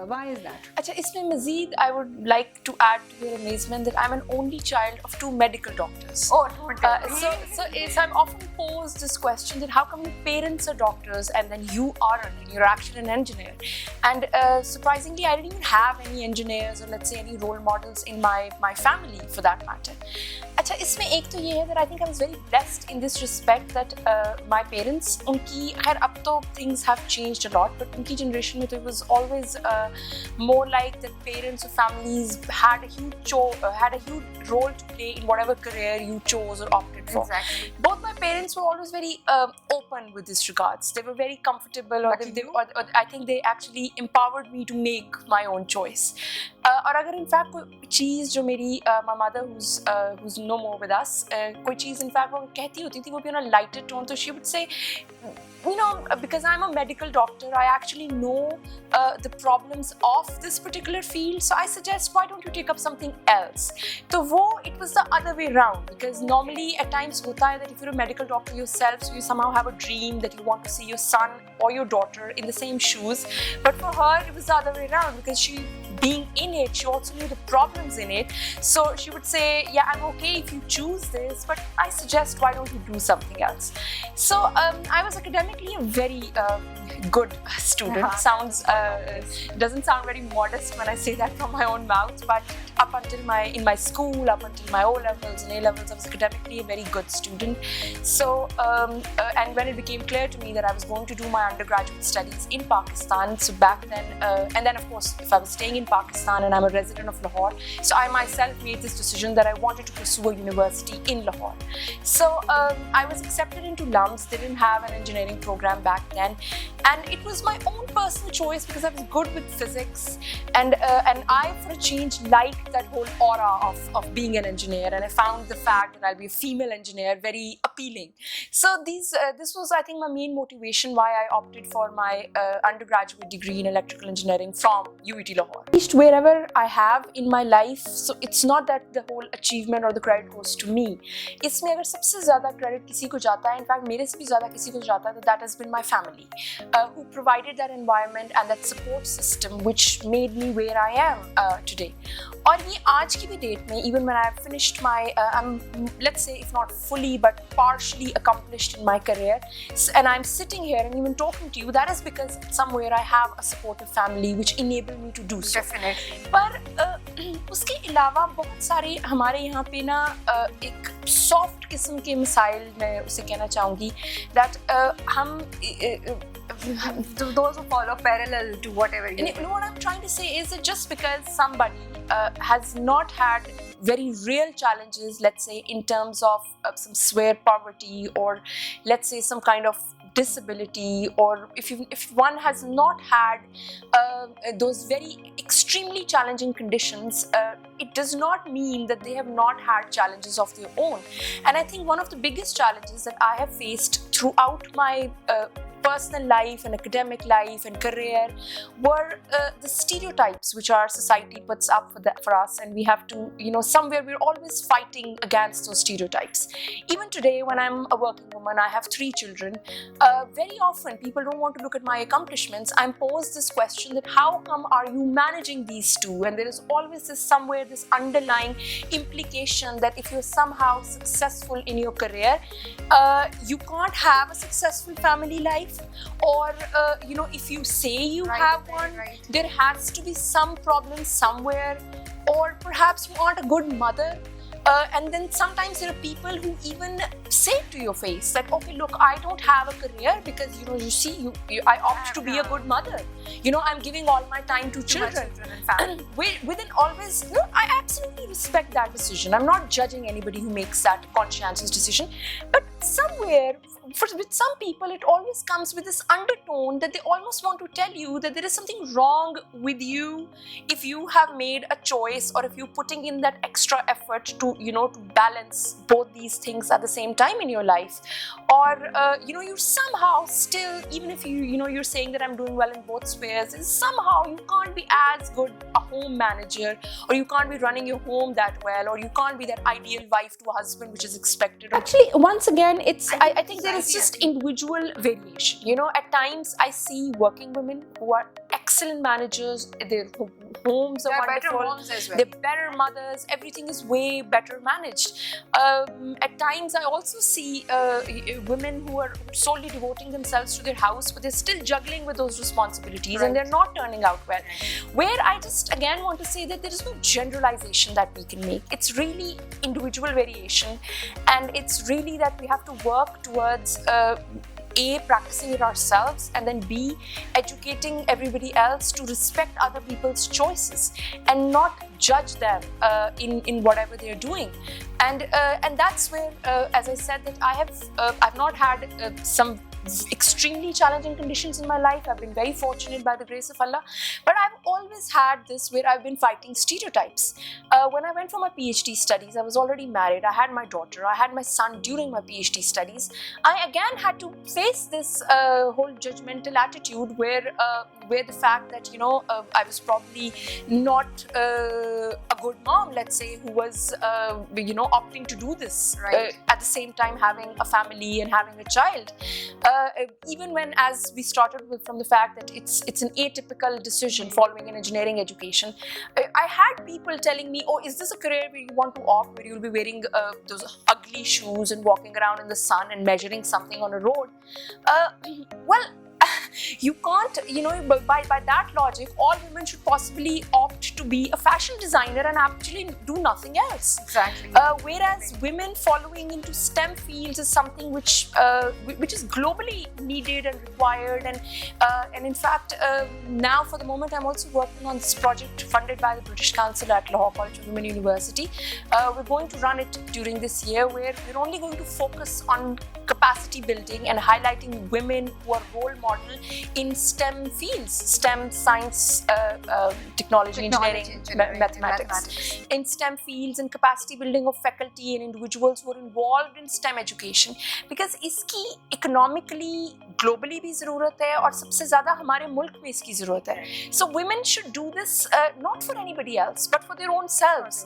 Why is that? Acha, isme mazid, I would like to add to your amazement that I'm an only child of 2 medical doctors. Oh, don't tell me. So I'm often posed this question that how come your parents are doctors and then you aren't, and you're actually an engineer? And surprisingly, I didn't even have any engineers or let's say any role models in my family for that matter. Acha, isme ek to ye hai that I think I was very blessed in this respect that my parents, unki, khair ab to things have changed a lot, but unki generation mein to it was always more like that parents or families had a huge role to play in whatever career you chose or opted for. Exactly. Both my parents were always very open with this regards. They were very comfortable, or I think they actually empowered me to make my own choice. और अगर in fact कोई चीज़ जो मेरी my mother who's no more with us, कोई चीज़ in fact वो कहती होती थी वो भी on a lighter tone, so she would say, you know, because I'm a medical doctor, I actually know the problems of this particular field, so I suggest why don't you take up something else. तो वो it was the other way around, because normally at times होता है that if you're a medical doctor yourself, so you somehow have a dream that you want to see your son or your daughter in the same shoes, but for her it was the other way around, because she being in it, she also knew the problems in it, so she would say, yeah, I'm okay if you choose this, but I suggest why don't you do something else. So I was academically a very good student. Sounds doesn't sound very modest when I say that from my own mouth, but up until in my school, up until my O levels and A levels, I was academically a very good student. So and when it became clear to me that I was going to do my undergraduate studies in Pakistan, so back then, and then of course if I was staying in Pakistan and I'm a resident of Lahore, so I myself made this decision that I wanted to pursue a university in Lahore. So I was accepted into LUMS. They didn't have an engineering program back then, and it was my own personal choice because I was good with physics, and I for a change liked that whole aura of being an engineer, and I found the fact that I'll be a female engineer very appealing. So this was, I think, my main motivation why I opted for my undergraduate degree in electrical engineering from UET Lahore. Wherever I have in my life, so it's not that the whole achievement or the credit goes to me. इसमें अगर सबसे ज़्यादा credit किसी को जाता है, in fact मेरे से भी ज़्यादा किसी को जाता है, that has been my family, who provided that environment and that support system which made me where I am today. और ये आज की भी डेट में, even when I have finished my, I'm, let's say if not fully but partially accomplished in my career, and I'm sitting here and even talking to you, that is because somewhere I have a supportive family which enable me to do so. Definitely. पर उसके अलावा बहुत सारे हमारे यहाँ पे ना एक सॉफ्ट किस्म के मिसाइल मैं उसे कहना चाहूँगी that हम those who follow parallel to whatever you know what I'm trying to say is that just because somebody has not had very real challenges, let's say in terms of some severe poverty, or let's say some kind of disability, or if one has not had those very extremely challenging conditions, it does not mean that they have not had challenges of their own. And I think one of the biggest challenges that I have faced throughout my personal life and academic life and career were the stereotypes which our society puts up for us, and we have to, you know, somewhere we're always fighting against those stereotypes. Even today, when I'm a working woman, I have 3 children, very often people don't want to look at my accomplishments. I'm posed this question that how come are you managing these two? And there is always this underlying implication that if you're somehow successful in your career, you can't have a successful family life, or you know, if you say you have one, there has to be some problem somewhere, or perhaps you aren't a good mother. And then sometimes there are people who even say to your face that, okay, look, I don't have a career because, you know, you see, I opt to be a good mother. You know, I'm giving all my time to children. Within always, no, I absolutely respect that decision. I'm not judging anybody who makes that conscientious decision. But somewhere, with some people, it always comes with this undertone that they almost want to tell you that there is something wrong with you if you have made a choice, or if you're putting in that extra effort to, to balance both these things at the same time in your life. Or, you're somehow still, even if you're saying that I'm doing well in both spheres, somehow you can't be as good a home manager, or you can't be running your home that well, or you can't be that ideal wife to a husband which is expected. Actually, once again, I think there is just individual variation. At times I see working women who are excellent managers, their homes are wonderful, better homes as well. They're better mothers, everything is way better managed. At times I also see women who are solely devoting themselves to their house, but they're still juggling with those responsibilities, and they're not turning out well. Where I just again want to say that there is no generalization that we can make. It's really individual variation, and it's really that we have to work towards A, practicing it ourselves, and then B, educating everybody else to respect other people's choices and not judge them in whatever they're doing. And that's where, as I said, that I've not had some extremely challenging conditions in my life. I've been very fortunate by the grace of Allah, but I've always had this where I've been fighting stereotypes. When I went for my PhD studies, I was already married, I had my daughter, I had my son during my PhD studies. I again had to face this whole judgmental attitude where the fact that I was probably not a good mom, let's say, who was opting to do this, at the same time having a family and having a child. Even when, as we started from the fact that it's an atypical decision following an engineering education, I had people telling me, oh, is this a career where you want to opt, where you'll be wearing those ugly shoes and walking around in the sun and measuring something on a road? Well, you can't, by that logic, all women should possibly opt to be a fashion designer and actually do nothing else. Exactly. Whereas women following into STEM fields is something which is globally needed and required. And in fact, now for the moment, I'm also working on this project funded by the British Council at Lahore College of Women University. We're going to run it during this year, where we're only going to focus on capacity building and highlighting women who are role model in STEM fields, STEM, science, technology, engineering, mathematics. In STEM fields and capacity building of faculty and individuals who are involved in STEM education, because इसकी economically, globally भी ज़रूरत है, और सबसे ज़्यादा हमारे मुल्क में इसकी ज़रूरत है. So women should do this not for anybody else, but for their own selves.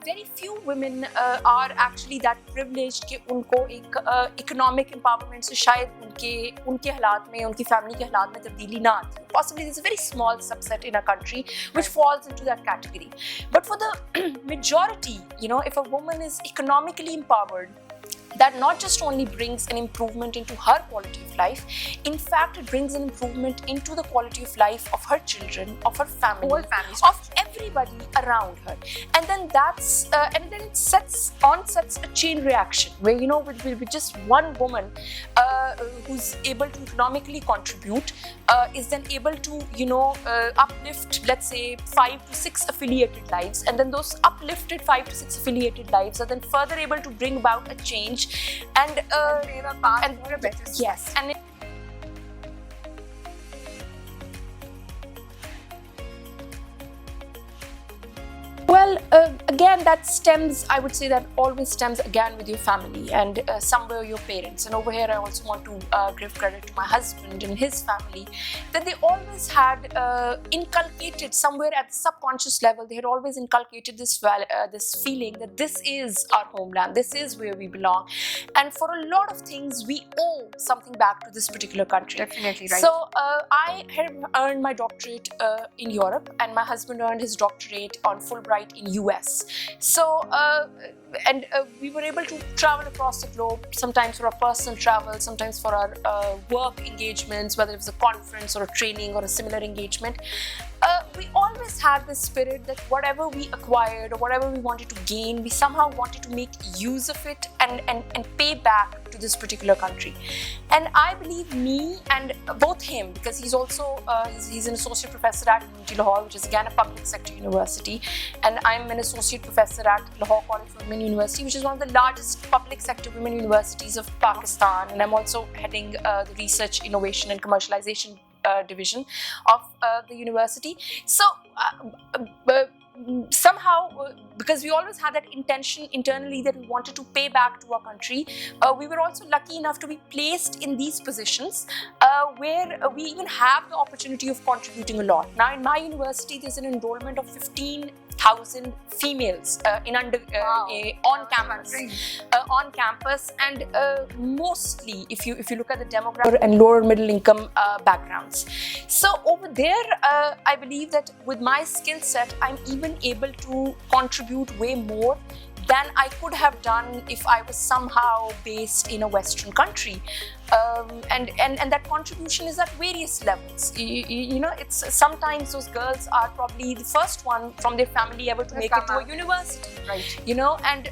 Very few women are actually that privileged कि उनको एक economic empowerment से शायद उनके हालात में, उनकी family के हालात में तब्दीली ना आती. Possibly there's a very small subset in a country which falls into that category. But for the majority, if a woman is economically empowered, that not just only brings an improvement into her quality of life, in fact, it brings an improvement into the quality of life of her children, of her family, of everybody around her. And then it sets a chain reaction where, with just one woman who's able to economically contribute, is then able to, uplift, let's say, 5 to 6 affiliated lives. And then those uplifted 5 to 6 affiliated lives are then further able to bring about a change and pave a path for a better society. Yes, and well, again, that stems, I would say that always stems again with your family and somewhere your parents. And over here, I also want to give credit to my husband and his family, that they always had inculcated somewhere at the subconscious level, they had always inculcated this feeling that this is our homeland, this is where we belong. And for a lot of things, we owe something back to this particular country. Definitely, right. So I have earned my doctorate in Europe, and my husband earned his doctorate on Fulbright in US. So we were able to travel across the globe, sometimes for our personal travel, sometimes for our work engagements, whether it was a conference or a training or a similar engagement. we always had this spirit that whatever we acquired or whatever we wanted to gain, we somehow wanted to make use of it and pay back to this particular country. And I believe me and both him, because he's also he's an associate professor at UT Lahore, which is again a public sector university, and I'm an associate professor at Lahore College for Women University, which is one of the largest public sector women universities of Pakistan, and I'm also heading the research, innovation and commercialization division of the university. So somehow, because we always had that intention internally that we wanted to pay back to our country, we were also lucky enough to be placed in these positions where we even have the opportunity of contributing a lot. Now in my university there's an enrollment of 15,000 females on campus, and mostly if you look at the demographic and lower middle income backgrounds. So over there, I believe that with my skill set, I'm even able to contribute way more than I could have done if I was somehow based in a Western country. And that contribution is at various levels. You know, it's sometimes those girls are probably the first one from their family ever to make it to a university, right? You know, and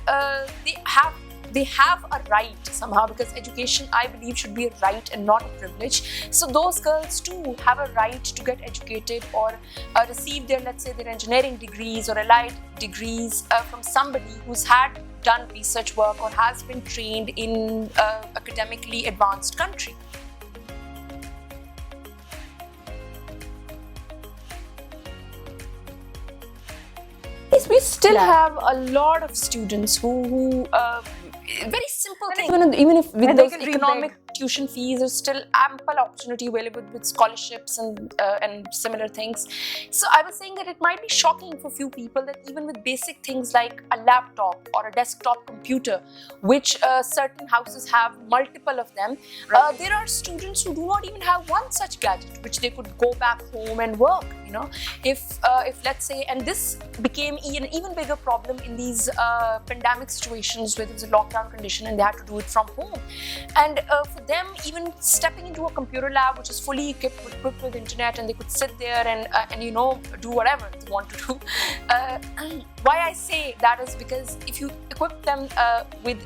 they have a right somehow, because education, I believe, should be a right and not a privilege. So those girls too have a right to get educated or receive their, let's say, their engineering degrees or allied degrees from somebody who's had done research work or has been trained in academically advanced country. We still have a lot of students who very simple things. Even if with those economic tuition fees, there's still ample opportunity available with scholarships and similar things. So I was saying that it might be shocking for few people that even with basic things like a laptop or a desktop computer, which certain houses have multiple of them, there are students who do not even have one such gadget which they could go back home and work. You know, if let's say, and this became an even bigger problem in these pandemic situations where there was a lockdown condition and they had to do it from home. And for them, even stepping into a computer lab which is fully equipped with internet, and they could sit there and you know, do whatever they want to do. Why I say that is because if you equip them with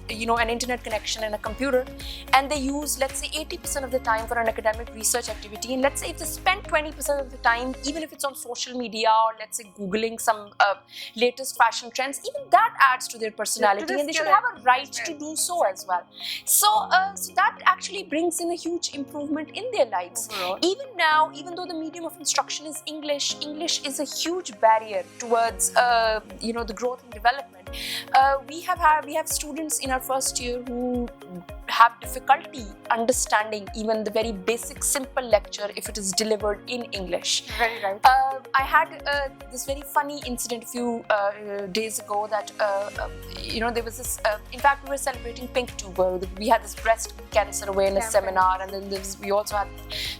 you know, an internet connection and a computer, and they use, let's say, 80% of the time for an academic research activity, and let's say if they spend 20% of the time, even if it's on social media or let's say Googling some latest fashion trends, even that adds to their personality, and they should have a right to do so as well. So, so that actually brings in a huge improvement in their lives. Even now, even though the medium of instruction is English, English is a huge barrier towards you know, the growth and development. We have students in our first year who have difficulty understanding even the very basic simple lecture if it is delivered in English. Very right. I had this very funny incident a few days ago that you know, there was this in fact we were celebrating Pink Tuber. We had this breast cancer awareness seminar, and then we also had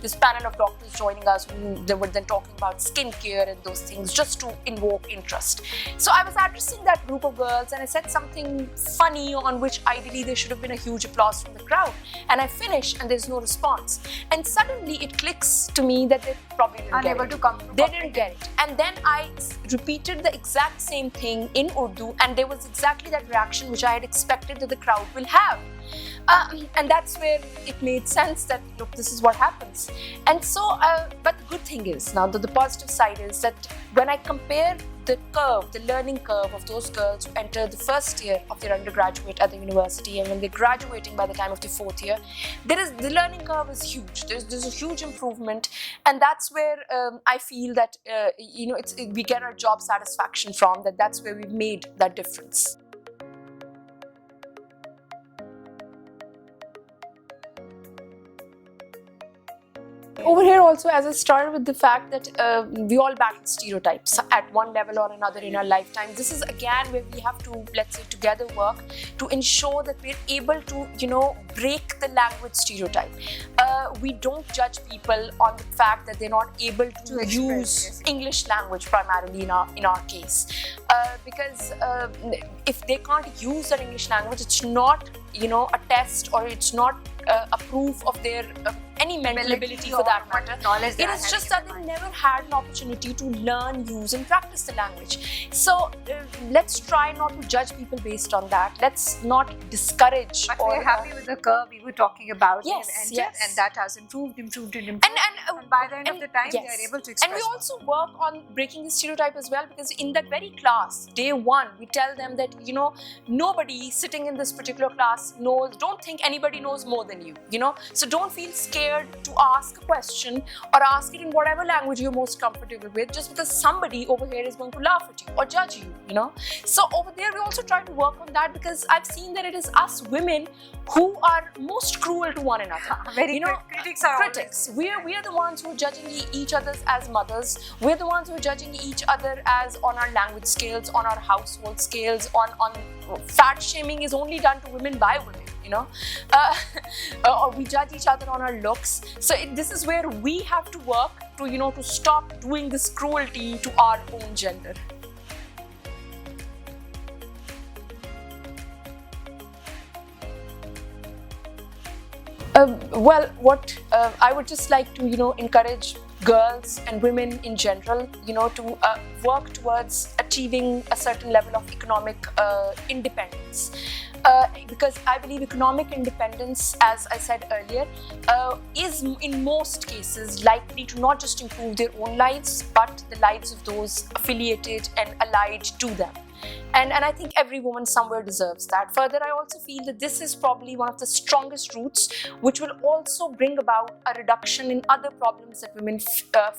this panel of doctors joining us who they were then talking about skincare and those things just to invoke interest. So I was addressing that group of girls and I said something funny on which ideally there should have been a huge applause from the crowd, and I finish and there's no response, and suddenly it clicks to me that they probably didn't unable get it. to come. They didn't get it, and then I repeated the exact same thing in Urdu, and there was exactly that reaction which I had expected that the crowd will have. And that's where it made sense that, look, this is what happens. And so, but the good thing is, now the positive side is that when I compare the curve, the learning curve of those girls who enter the first year of their undergraduate at the university, and when they're graduating by the time of the fourth year, the learning curve is huge. There's a huge improvement, and that's where I feel that you know, we get our job satisfaction from. That's where we've made that difference. Over here also, as I started with the fact that we all battle stereotypes at one level or another in our lifetime. This is again where we have to, let's say, together work to ensure that we're able to, you know, break the language stereotype. We don't judge people on the fact that they're not able to use English language primarily in our case, because if they can't use that English language, it's not a test, or it's not a proof of their any mental ability for that matter. It is just that they never had an opportunity to learn, use and practice the language. So let's try not to judge people based on that. Let's not discourage. But we're happy with the curve we were talking about. Yes, and that has improved. And by the end of the time, they are able to express. And we also work on breaking the stereotype as well, because in that very class, day one, we tell them that nobody sitting in this particular class knows. Don't think anybody knows more than you. So don't feel scared to ask a question or ask it in whatever language you're most comfortable with, just because somebody over here is going to laugh at you or judge you. So over there, we also try to work on that, because I've seen that it is us women who are most cruel to one another. Critics are critics. We are the ones who are judging each other as mothers. We're the ones who are judging each other as on our language scales, on our household scales, on fat shaming is only done to women by women. Or we judge each other on our looks. So this is where we have to work to stop doing this cruelty to our own gender. Well, what I would just like to encourage girls and women in general, to work towards achieving a certain level of economic independence. Because I believe economic independence, as I said earlier, is in most cases likely to not just improve their own lives, but the lives of those affiliated and allied to them. And I think every woman somewhere deserves that. Further, I also feel that this is probably one of the strongest roots which will also bring about a reduction in other problems that women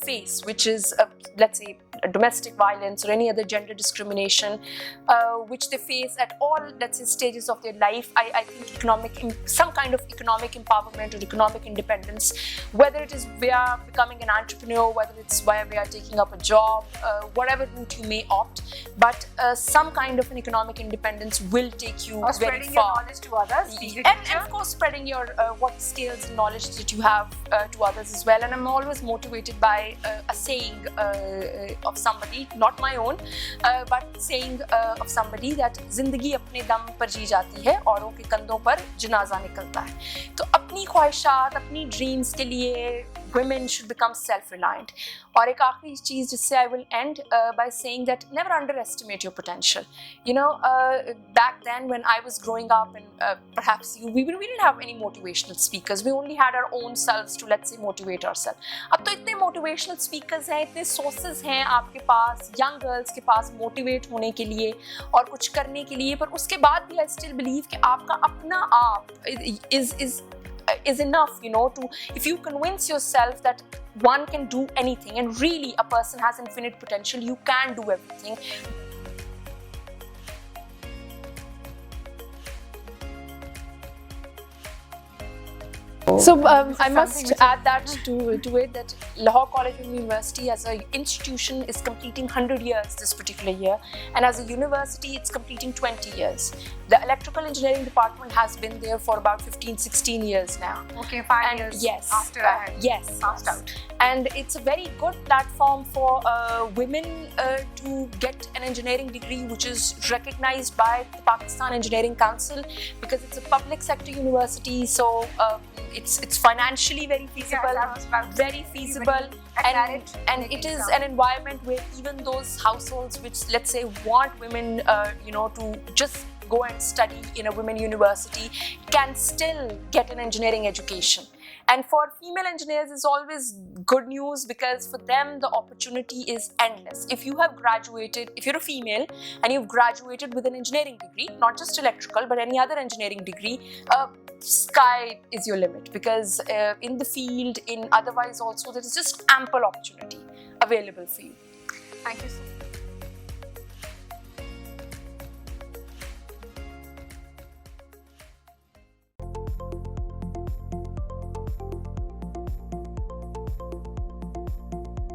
face, which is, let's say, domestic violence or any other gender discrimination, which they face at all, let's say, stages of their life. I think some kind of economic empowerment or economic independence, whether it is via becoming an entrepreneur, whether it's via taking up a job, whatever route you may opt, but some kind of an economic independence will take you or very far. Spreading your knowledge to others. And of course, spreading your what skills and knowledge that you have to others as well. And I'm always motivated by a saying of somebody, not my own, but saying of somebody that जिंदगी अपने दम पर जी जाती है, औरों के कंधों पर जनाजा निकलता है. तो अपनी ख्वाहिशात, अपनी ड्रीम्स के लिए women should become self-reliant. और एक आखिरी चीज़ जिससे I will end by saying that never underestimate your potential. Back then when I was growing up, and perhaps we didn't have any motivational speakers. We only had our own selves to, let's say, motivate ourselves. अब तो इतने motivational speakers हैं, इतने sources हैं आपके पास, young girls के पास motivate होने के लिए और कुछ करने के लिए, पर उसके बाद भी I still believe कि आपका अपना आप is enough, to, if you convince yourself that one can do anything and really a person has infinite potential, you can do everything. So I must add that to it that Lahore College and University as an institution is completing 100 years this particular year, and as a university it's completing 20 years. The electrical engineering department has been there for about 15-16 years now. Okay, 5 years yes, after I yes, passed out. And it's a very good platform for women to get an engineering degree which is recognized by the Pakistan Engineering Council, because it's a public sector university, so it's financially very feasible, very feasible, and it is an environment where even those households which, let's say, want women to just go and study in a women university can still get an engineering education. And for female engineers is always good news, because for them the opportunity is endless. If you have graduated, if you're a female and you've graduated with an engineering degree, not just electrical but any other engineering degree, sky is your limit, because in the field, in otherwise also, there is just ample opportunity available for you. Thank you so much.